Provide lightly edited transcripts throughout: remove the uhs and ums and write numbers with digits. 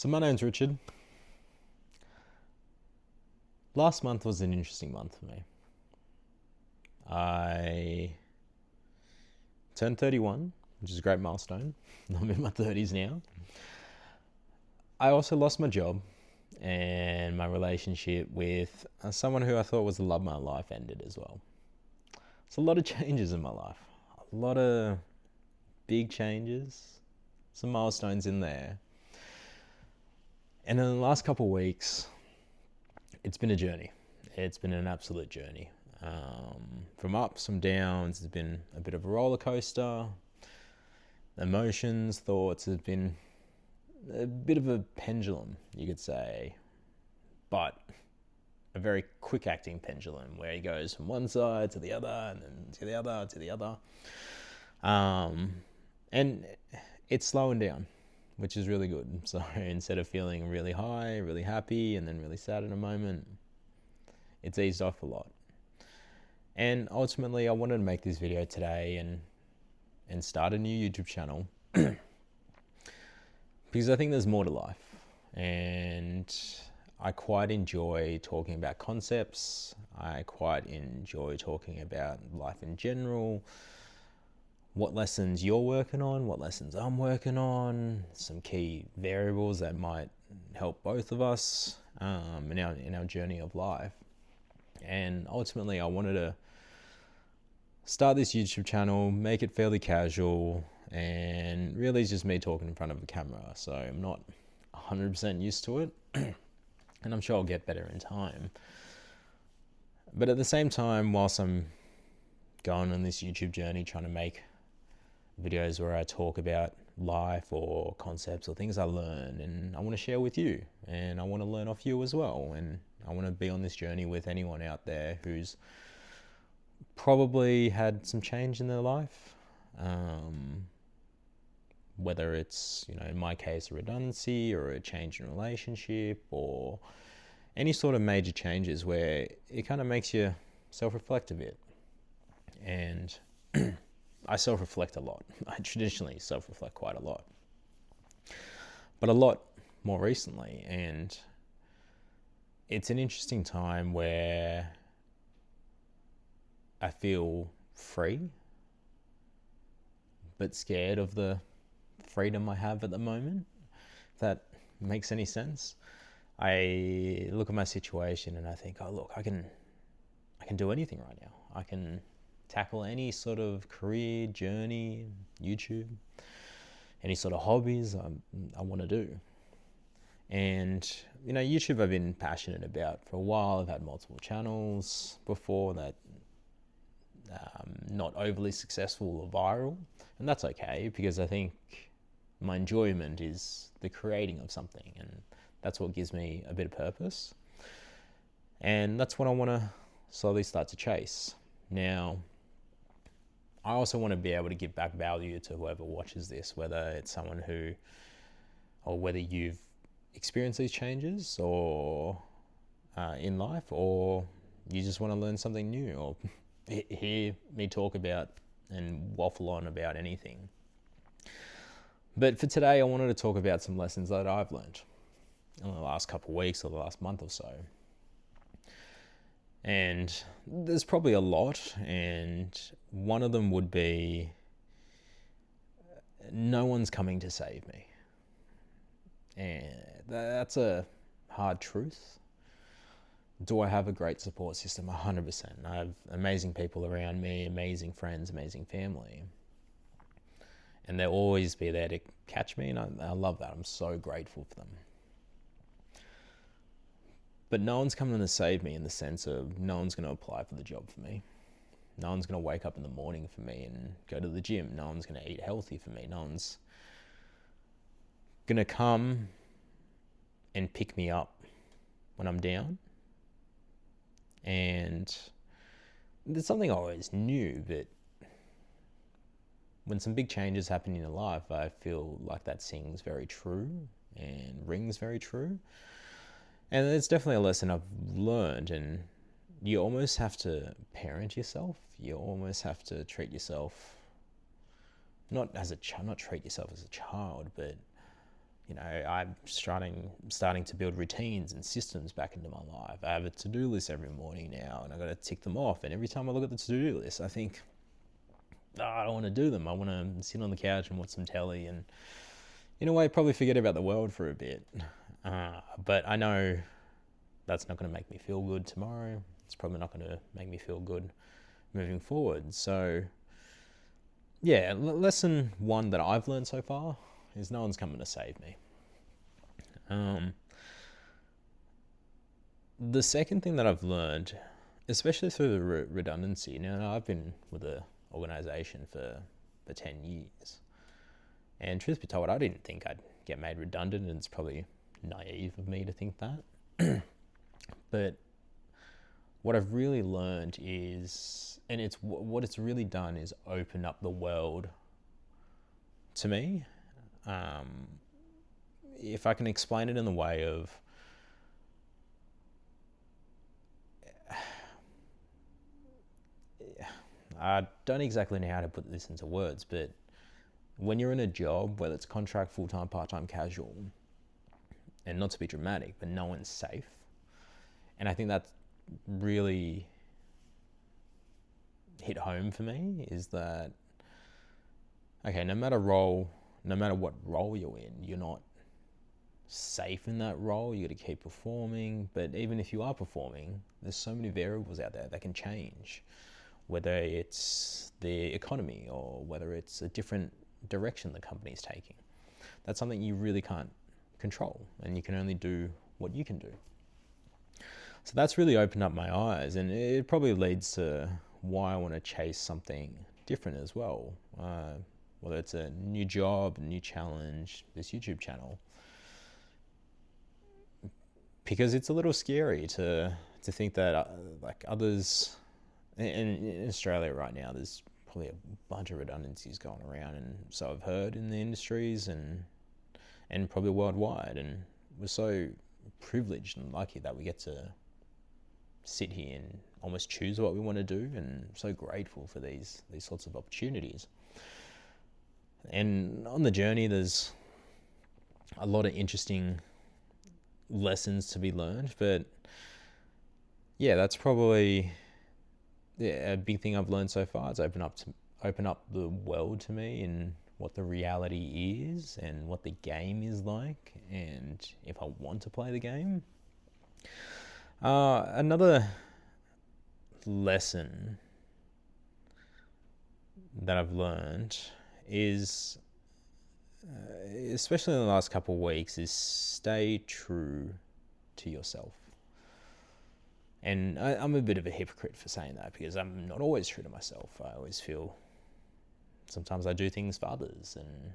So my name's Richard. Last month was an interesting month for me. I turned 31, which is a great milestone. I'm in my 30s now. I also lost my job, and my relationship with someone who I thought was the love of my life ended as well. It's a lot of changes in my life. A lot of big changes, some milestones in there. And in the last couple of weeks, it's been a journey. It's been an absolute journey. From ups, from downs, it's been a bit of a roller coaster. Emotions, thoughts have been a bit of a pendulum, you could say, but a very quick acting pendulum where he goes from one side to the other and then to the other to the other. And it's slowing down, which is really good. So instead of feeling really high, really happy, and then really sad in a moment, it's eased off a lot. And ultimately, I wanted to make this video today and start a new YouTube channel because I think there's more to life. And I quite enjoy talking about concepts. I quite enjoy talking about life in general, what lessons you're working on, what lessons I'm working on, some key variables that might help both of us in our journey of life. And ultimately, I wanted to start this YouTube channel, make it fairly casual, and really it's just me talking in front of a camera. So I'm not 100% used to it, and I'm sure I'll get better in time. But at the same time, whilst I'm going on this YouTube journey, trying to make videos where I talk about life or concepts or things I learn, and I want to share with you, and I want to learn off you as well, and I want to be on this journey with anyone out there who's probably had some change in their life, whether it's, in my case, a redundancy or a change in relationship or any sort of major changes where it kind of makes you self-reflect a bit. And I self-reflect a lot. I traditionally self-reflect quite a lot, but a lot more recently. And it's an interesting time where I feel free, but scared of the freedom I have at the moment, if that makes any sense. I look at my situation and I think, oh look, I can do anything right now. I can tackle any sort of career journey, YouTube, any sort of hobbies I want to do. And YouTube I've been passionate about for a while. I've had multiple channels before that, not overly successful or viral, and that's okay, because I think my enjoyment is the creating of something, and that's what gives me a bit of purpose, and that's what I want to slowly start to chase. Now, I also want to be able to give back value to whoever watches this, whether it's someone or whether you've experienced these changes or in life, or you just want to learn something new or hear me talk about and waffle on about anything. But for today, I wanted to talk about some lessons that I've learned in the last couple of weeks or the last month or so. And there's probably a lot, and one of them would be, no one's coming to save me. And that's a hard truth. Do I have a great support system? 100%. I have amazing people around me, amazing friends, amazing family. And they'll always be there to catch me, and I love that. I'm so grateful for them. But no one's coming to save me in the sense of no one's going to apply for the job for me. No one's going to wake up in the morning for me and go to the gym. No one's going to eat healthy for me. No one's going to come and pick me up when I'm down. And there's something I always knew, but when some big changes happen in your life, I feel like that sings very true and rings very true. And it's definitely a lesson I've learned, and you almost have to parent yourself. You almost have to treat yourself not treat yourself as a child, but I'm starting to build routines and systems back into my life. I have a to-do list every morning now, and I got to tick them off. And every time I look at the to-do list, I think, I don't want to do them. I want to sit on the couch and watch some telly, and in a way, probably forget about the world for a bit. But I know that's not going to make me feel good tomorrow. It's probably not going to make me feel good moving forward. So, yeah, lesson one that I've learned so far is no one's coming to save me. The second thing that I've learned, especially through the redundancy, now I've been with the organisation for 10 years. And truth be told, I didn't think I'd get made redundant, and it's probably naive of me to think that. But what I've really learned is, and it's what it's really done is open up the world to me. If I can explain it in the way of, I don't exactly know how to put this into words, but when you're in a job, whether it's contract, full-time, part-time, casual, and not to be dramatic, but no one's safe. And I think that's really hit home for me, is that, okay, no matter what role you're in, you're not safe in that role. You got to keep performing. But even if you are performing, there's so many variables out there that can change, whether it's the economy or whether it's a different direction the company's taking. That's something you really can't control, and you can only do what you can do. So that's really opened up my eyes, and it probably leads to why I want to chase something different as well. Whether it's a new job, a new challenge, this YouTube channel. Because it's a little scary to think that like others in Australia right now, there's probably a bunch of redundancies going around, and so I've heard in the industries and probably worldwide, and we're so privileged and lucky that we get to sit here and almost choose what we want to do, and so grateful for these sorts of opportunities. And on the journey, there's a lot of interesting lessons to be learned, but yeah, that's probably a big thing I've learned so far. It's open up the world to me, and what the reality is, and what the game is like, and if I want to play the game. Another lesson that I've learned is, especially in the last couple of weeks, is stay true to yourself. And I'm a bit of a hypocrite for saying that, because I'm not always true to myself. I always feel sometimes I do things for others and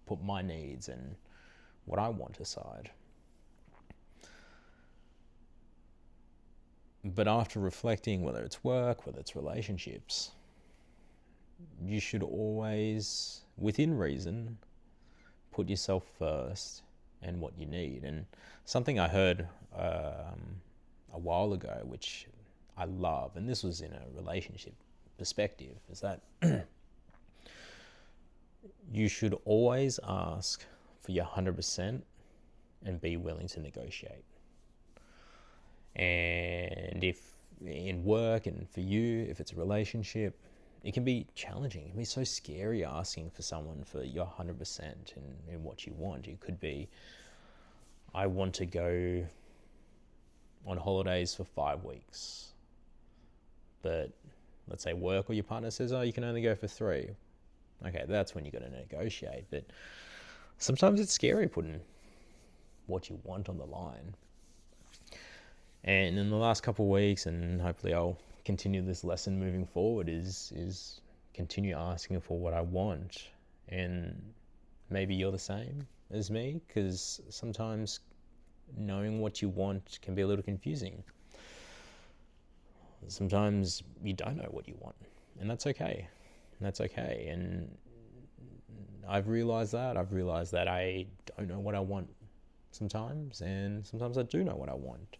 put my needs and what I want aside. But after reflecting, whether it's work, whether it's relationships, you should always, within reason, put yourself first and what you need. And something I heard a while ago, which I love, and this was in a relationship perspective, is that you should always ask for your 100% and be willing to negotiate. And if in work, and for you, if it's a relationship, it can be challenging. It can be so scary asking for someone for your 100% in what you want. It could be, I want to go on holidays for 5 weeks. But let's say work or your partner says, oh, you can only go for 3. Okay, that's when you got to negotiate. But sometimes it's scary putting what you want on the line. And in the last couple of weeks, and hopefully I'll continue this lesson moving forward, is continue asking for what I want. And maybe you're the same as me, because sometimes knowing what you want can be a little confusing. Sometimes you don't know what you want, and that's okay. And I've realized that I don't know what I want sometimes, and sometimes I do know what I want.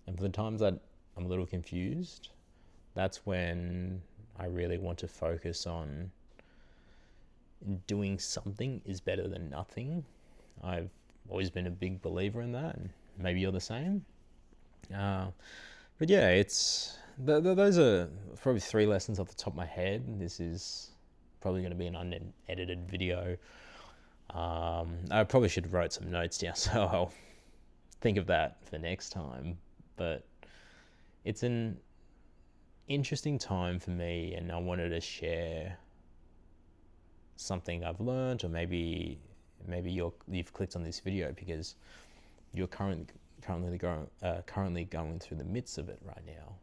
And for the times that I'm a little confused, that's when I really want to focus on doing something is better than nothing. I've always been a big believer in that, and maybe you're the same. But yeah, it's those are probably 3 lessons off the top of my head. This is probably going to be an unedited video. I probably should have wrote some notes down, so I'll think of that for next time. But it's an interesting time for me, and I wanted to share something I've learned, or maybe you've clicked on this video because you're currently going through the midst of it right now.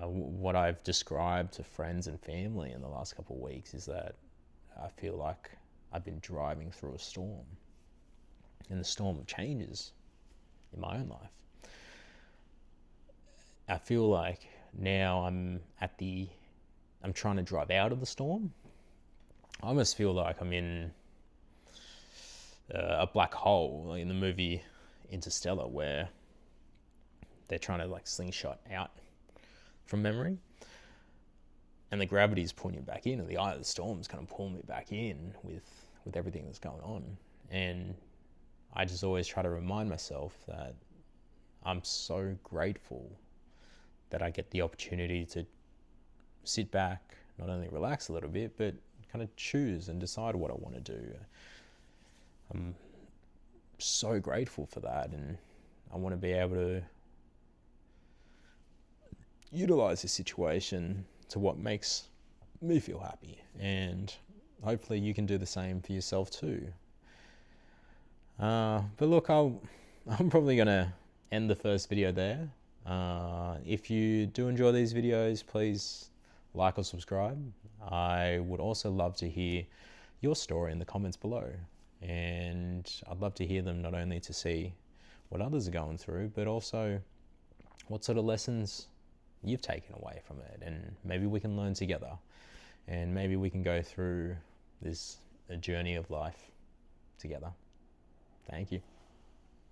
What I've described to friends and family in the last couple of weeks is that I feel like I've been driving through a storm, and the storm of changes in my own life. I feel like now I'm trying to drive out of the storm. I almost feel like I'm in a black hole, like in the movie Interstellar, where they're trying to like slingshot out from memory, and the gravity is pulling you back in, and the eye of the storm is kind of pulling me back in with everything that's going on. And I just always try to remind myself that I'm so grateful that I get the opportunity to sit back, not only relax a little bit, but kind of choose and decide what I want to do. I'm so grateful for that, and I want to be able to utilize this situation to what makes me feel happy, and hopefully you can do the same for yourself too. But look, I'm probably going to end the first video there. If you do enjoy these videos, please like or subscribe. I would also love to hear your story in the comments below, and I'd love to hear them, not only to see what others are going through, but also what sort of lessons you've taken away from it, and maybe we can learn together, and maybe we can go through this journey of life together. Thank you.